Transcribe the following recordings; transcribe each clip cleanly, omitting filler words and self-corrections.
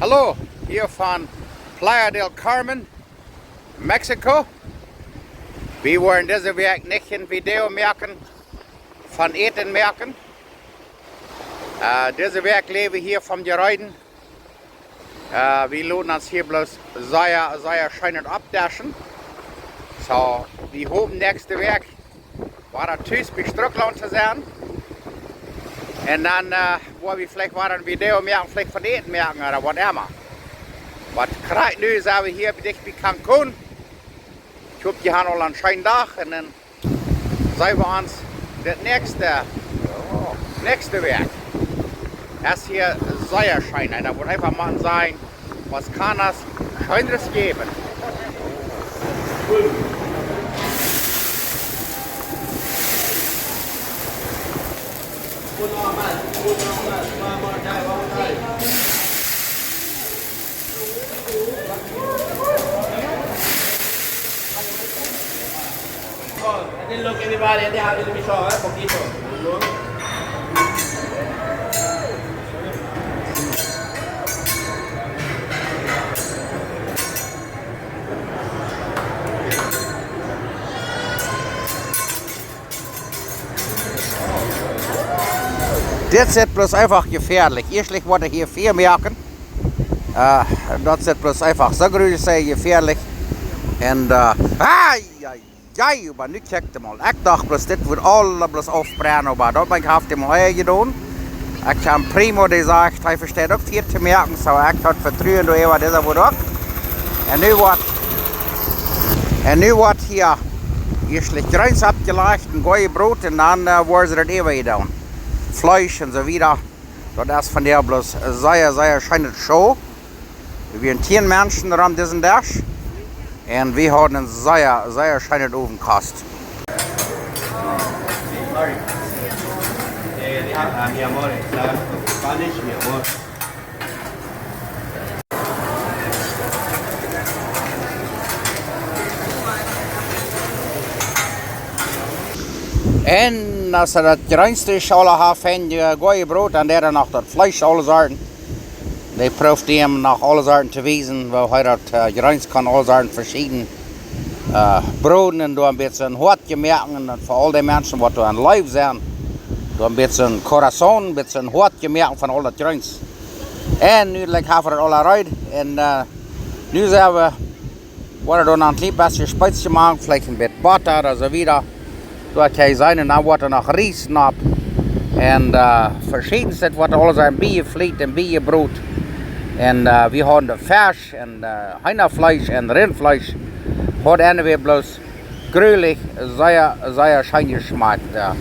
Hallo, hier von Playa del Carmen, Mexiko. Wir wollen diese Week nicht ein Video machen von Eten machen. Diese Week leben wir hier vom Gereiden. Wir lassen uns hier bloß sehr schön abdaschen. So, wir hoffen nächste Week war Tschüss bei Struckland zu sein. Und dann, wo wir vielleicht mal ein Video machen, vielleicht von Eten machen oder was immer. Was gerade nu sind wir hier dicht bei Cancun. Ich hoffe, die haben alle einen schönen Tag und dann sehen wir uns das nächste Werk. Das hier sehr schön. Da wird einfach mal sagen, was kann das Schöneres geben. Look everybody, they have to be sure, poquito. Das ist bloß einfach gefährlich. Erstlich wollte hier 4 merken. Das ist bloß einfach so größer gefährlich. Und, aber nu kijk mal. Ik dacht bloß, dit wordt alles afbrennen, maar dat ben ik half hem al gedaan. Ik heb prima gezegd, hij versteht ook 4 te merken, zo ik had vertrouwen door wat deze wordt ook. En nu wordt hier eerstlich Grünz abgelegt, ein Gäuebrot und dann worden sie das eben gedaan. Fleisch und so weiter. Das ist von der bloß sehr schöne Show. Wir sind 10 Menschen an diesem Dash. Und wir haben einen sehr schönen Ofenkost. En als ze dat grünste alle hebben, die Gäuebrot, en daar nog dat Fleisch, alle Sorten. Die proeft hem nog alle Sorten te wijzen, weil hij dat grünst kan, alle Sorten verschieden broden en door een beetje hart gemerken. En voor al die mensen wat door een lijf zijn, door een beetje corazon, een beetje hart gemerken van al dat grünst. En nu hebben we het alle eruit. En nu zijn we, worden we nog een klein beetje spijtje maken, vielleicht een beetje butter of zo wieder. Dat kan zijn en dan wordt nog rijst op. En verschiedenste wordt alles een bijenvliet en bijenbrood. En we hebben de vers en Hühnerfleisch en Rindfleisch. Hat eine bloß grülich, sehr schön geschmeckt. Ja.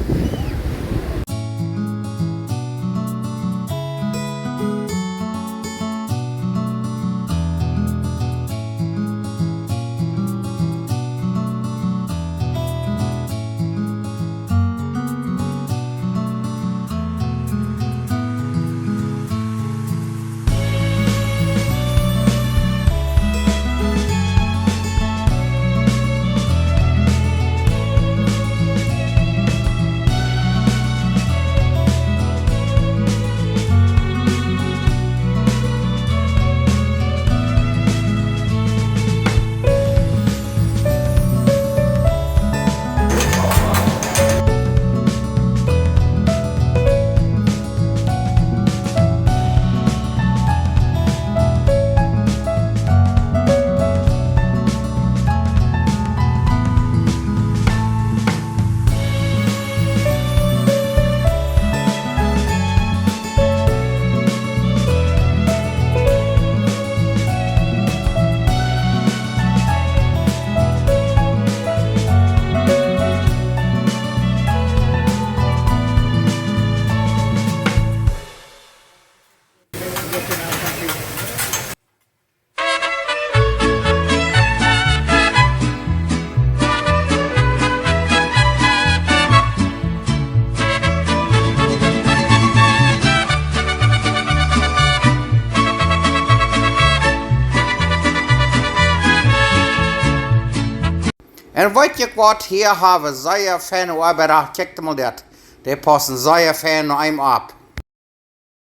En weet je wat, hier hebben zeer fijne arbeiders, kijk maar dat. Die passen zeer fijn naar hem op.